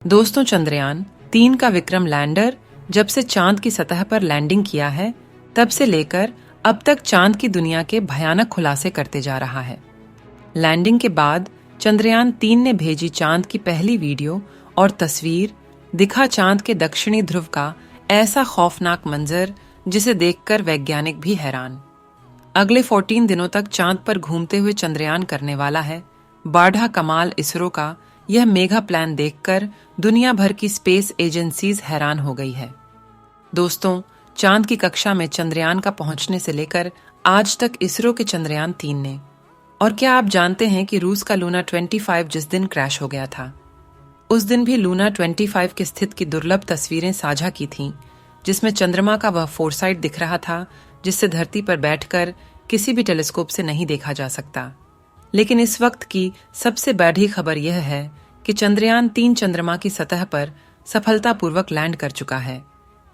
दोस्तों, चंद्रयान-3 का विक्रम लैंडर जब से चांद की सतह पर लैंडिंग किया है, तब से लेकर अब तक चांद की दुनिया के भयानक खुलासे करते जा रहा है। लैंडिंग के बाद चंद्रयान-3 ने भेजी चांद की पहली वीडियो और तस्वीर, दिखा चांद के दक्षिणी ध्रुव का ऐसा खौफनाक मंजर जिसे देखकर वैज्ञानिक भी हैरान। अगले 14 दिनों तक चांद पर घूमते हुए चंद्रयान करने वाला है बाढ़ा कमाल इसरो का यह मेगा प्लान देखकर दुनिया भर की स्पेस एजेंसीज हैरान हो गई है। दोस्तों, चांद की कक्षा में चंद्रयान का पहुंचने से लेकर आज तक इसरो के चंद्रयान-3 ने, और क्या आप जानते हैं कि रूस का लूना 25 जिस दिन क्रैश हो गया था, उस दिन भी लूना 25 की स्थिति की दुर्लभ तस्वीरें साझा की थीं, जिसमें चंद्रमा का वह फोरसाइट दिख रहा था जिससे धरती पर बैठकर किसी भी टेलीस्कोप से नहीं देखा जा सकता। लेकिन इस वक्त की सबसे बड़ी खबर यह है कि चंद्रयान-3 चंद्रमा की सतह पर सफलतापूर्वक लैंड कर चुका है,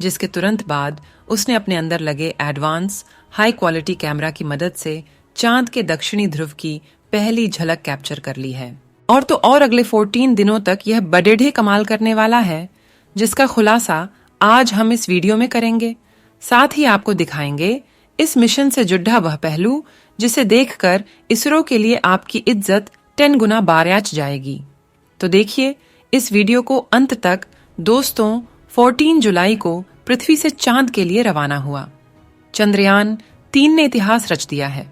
जिसके तुरंत बाद उसने अपने अंदर लगे एडवांस हाई क्वालिटी कैमरा की मदद से चांद के दक्षिणी ध्रुव की पहली झलक कैप्चर कर ली है। और तो और अगले 14 दिनों तक यह बड़े कमाल करने वाला है, जिसका खुलासा आज हम इस वीडियो में करेंगे। साथ ही आपको दिखाएंगे इस मिशन से जुड़ा वह पहलू जिसे देखकर इसरो के लिए आपकी इज्जत 10 गुना बारियाच जाएगी। तो देखिए इस वीडियो को अंत तक। दोस्तों, 14 जुलाई को पृथ्वी से चांद के लिए रवाना हुआ चंद्रयान-3 ने इतिहास रच दिया है।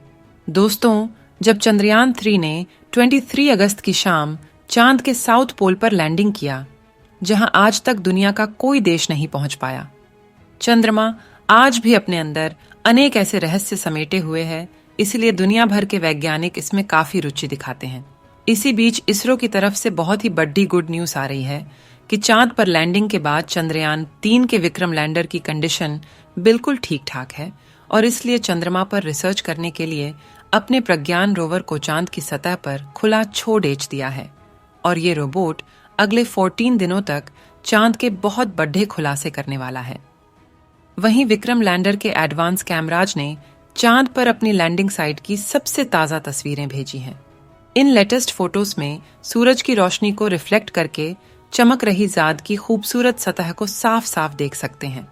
दोस्तों, जब चंद्रयान-3 ने 23 अगस्त की शाम चांद के साउथ पोल पर लैंडिंग किया, जहां आज तक दुनिया का कोई देश नहीं पहुंच पाया। चंद्रमा आज भी अपने अंदर अनेक ऐसे रहस्य समेटे हुए है, इसलिए दुनिया भर के वैज्ञानिक इसमें काफी रुचि दिखाते हैं। इसी बीच इसरो की तरफ से बहुत ही बड़ी गुड न्यूज आ रही है कि चांद पर लैंडिंग के बाद चंद्रयान-3 के विक्रम लैंडर की कंडीशन बिल्कुल ठीक ठाक है, और इसलिए चंद्रमा पर रिसर्च करने के लिए अपने प्रज्ञान रोवर को चांद की सतह पर खुला छोड़ दिया है। और ये रोबोट अगले 14 दिनों तक चांद के बहुत बड़े खुलासे करने वाला है। वहीं विक्रम लैंडर के एडवांस कैमराज ने चांद पर अपनी लैंडिंग साइट की सबसे ताजा तस्वीरें भेजी हैं। इन लेटेस्ट फोटोज में सूरज की रोशनी को रिफ्लेक्ट करके चमक रही चांद की खूबसूरत सतह को साफ साफ देख सकते हैं।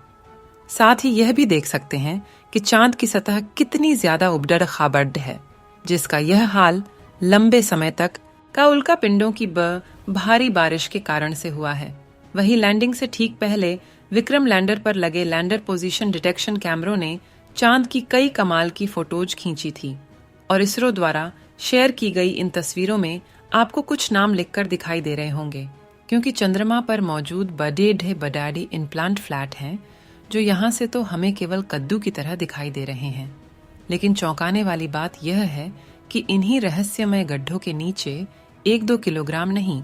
साथ ही यह भी देख सकते हैं कि चांद की सतह कितनी ज्यादा उबड़ खाबड़ है, जिसका यह हाल लंबे समय तक का उल्का पिंडों की भारी बारिश के कारण से हुआ है। वही लैंडिंग से ठीक पहले विक्रम लैंडर पर लगे लैंडर पोजीशन डिटेक्शन कैमरों ने चांद की कई कमाल की फोटोज खींची थी, और इसरो द्वारा शेयर की गई इन तस्वीरों में आपको कुछ नाम लिखकर दिखाई दे रहे होंगे, क्योंकि चंद्रमा पर मौजूद बड़े इम्प्लांट फ्लैट हैं, जो यहाँ से तो हमें केवल कद्दू की तरह दिखाई दे रहे हैं। लेकिन चौंकाने वाली बात यह है कि इन्हीं रहस्यमय गड्ढों के नीचे 1-2 किलोग्राम नहीं,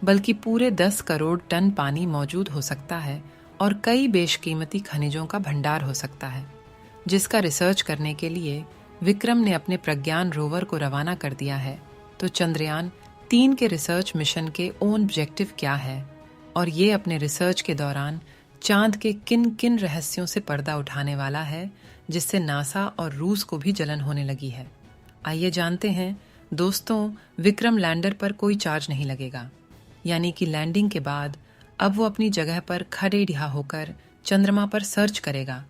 बल्कि पूरे 10 करोड़ टन पानी मौजूद हो सकता है, और कई बेशकीमती खनिजों का भंडार हो सकता है, जिसका रिसर्च करने के लिए विक्रम ने अपने प्रज्ञान रोवर को रवाना कर दिया है। तो चंद्रयान-3 के रिसर्च मिशन के ऑब्जेक्टिव क्या है, और ये अपने रिसर्च के दौरान चांद के किन किन रहस्यों से पर्दा उठाने वाला है, जिससे नासा और रूस को भी जलन होने लगी है। आइए जानते हैं। दोस्तों, विक्रम लैंडर पर कोई चार्ज नहीं लगेगा, यानी कि लैंडिंग के बाद अब वो अपनी जगह पर खड़े ढिहा होकर चंद्रमा पर सर्च करेगा,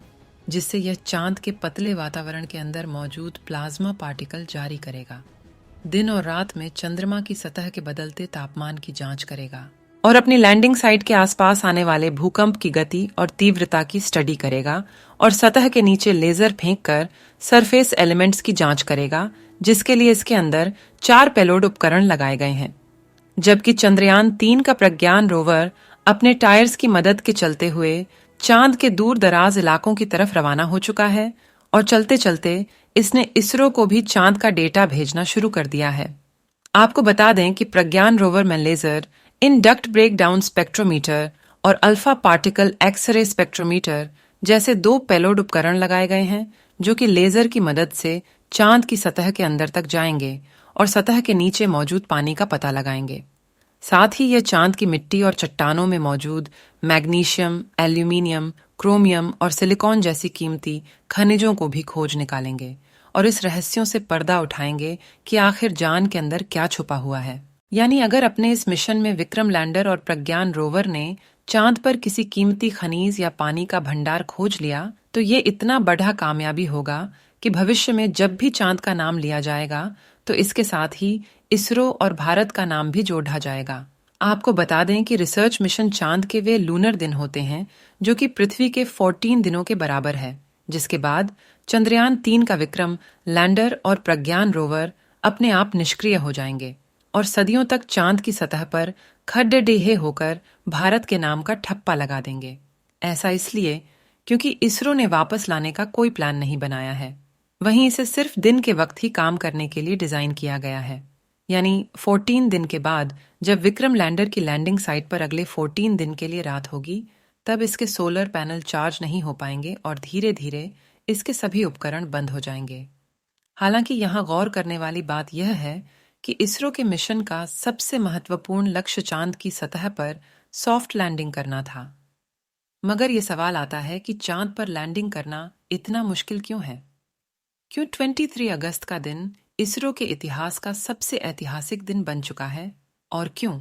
जिससे यह चांद के पतले वातावरण के अंदर मौजूद प्लाज्मा पार्टिकल जारी करेगा। दिन और रात में चंद्रमा की सतह के बदलते तापमान की जांच करेगा, और अपनी लैंडिंग साइट के आसपास आने वाले भूकंप की गति और तीव्रता की स्टडी करेगा, और सतह के नीचे लेजर फेंककर सरफेस एलिमेंट्स की जांच करेगा, जिसके लिए इसके अंदर 4 पेलोड उपकरण लगाए गए हैं। जबकि चंद्रयान-3 का प्रज्ञान रोवर अपने टायर्स की मदद के चलते हुए चांद के दूर दराज इलाकों की तरफ रवाना हो चुका है, और चलते चलते इसने इसरो को भी चांद का डेटा भेजना शुरू कर दिया है। आपको बता दें कि प्रज्ञान रोवर में laser, induct break down spectrometer और अल्फा पार्टिकल एक्सरे स्पेक्ट्रोमीटर जैसे 2 पेलोड उपकरण लगाए गए हैं, जो कि लेजर की मदद से चांद की सतह के अंदर तक जाएंगे और सतह के नीचे मौजूद पानी का पता लगाएंगे। साथ ही यह चांद की मिट्टी और चट्टानों में मौजूद मैग्नीशियम, एल्यूमिनियम, क्रोमियम और सिलिकॉन जैसी कीमती खनिजों को भी खोज निकालेंगे, और इस रहस्यों से पर्दा उठाएंगे कि आखिर जान के अंदर क्या छुपा हुआ है। यानी अगर अपने इस मिशन में विक्रम लैंडर और प्रज्ञान रोवर ने चांद पर किसी कीमती खनिज या पानी का भंडार खोज लिया, तो ये इतना बड़ा कामयाबी होगा कि भविष्य में जब भी चांद का नाम लिया जाएगा तो इसके साथ ही इसरो और भारत का नाम भी जोड़ा जाएगा। आपको बता दें कि रिसर्च मिशन चांद के वे लूनर दिन होते हैं जो कि पृथ्वी के 14 दिनों के बराबर है, जिसके बाद चंद्रयान 3 का विक्रम लैंडर और प्रज्ञान रोवर अपने आप निष्क्रिय हो जाएंगे और सदियों तक चांद की सतह पर खड्डेडेहे होकर भारत के नाम का ठप्पा लगा देंगे। ऐसा इसलिए क्योंकि इसरो ने वापस लाने का कोई प्लान नहीं बनाया है, वहीं इसे सिर्फ दिन के वक्त ही काम करने के लिए डिजाइन किया गया है। यानी 14 दिन के बाद जब विक्रम लैंडर की लैंडिंग साइट पर अगले 14 दिन के लिए रात होगी, तब इसके सोलर पैनल चार्ज नहीं हो पाएंगे और धीरे धीरे इसके सभी उपकरण बंद हो जाएंगे। हालांकि यहाँ गौर करने वाली बात यह है कि इसरो के मिशन का सबसे महत्वपूर्ण लक्ष्य चांद की सतह पर सॉफ्ट लैंडिंग करना था। मगर यह सवाल आता है कि चांद पर लैंडिंग करना इतना मुश्किल क्यों है? क्यों 23 अगस्त का दिन इसरो के इतिहास का सबसे ऐतिहासिक दिन बन चुका है? और क्यों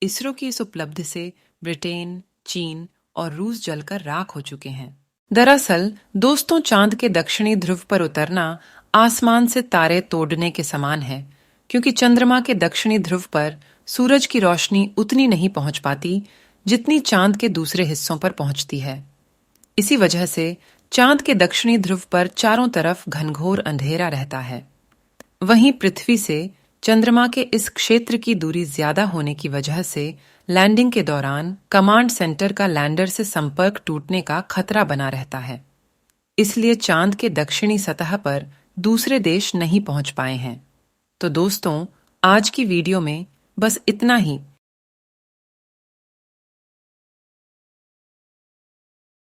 इसरो की इस उपलब्धि से ब्रिटेन, चीन और रूस जलकर राख हो चुके हैं? दरअसल दोस्तों, चांद के दक्षिणी ध्रुव पर उतरना आसमान से तारे तोड़ने के समान है, क्योंकि चंद्रमा के दक्षिणी ध्रुव पर सूरज की रोशनी उतनी नहीं पहुंच पाती जितनी चांद के दूसरे हिस्सों पर पहुंचती है। इसी वजह से चांद के दक्षिणी ध्रुव पर चारों तरफ घनघोर अंधेरा रहता है। वहीं पृथ्वी से चंद्रमा के इस क्षेत्र की दूरी ज्यादा होने की वजह से लैंडिंग के दौरान कमांड सेंटर का लैंडर से संपर्क टूटने का खतरा बना रहता है। इसलिए चांद के दक्षिणी सतह पर दूसरे देश नहीं पहुंच पाए हैं। तो दोस्तों, आज की वीडियो में बस इतना ही।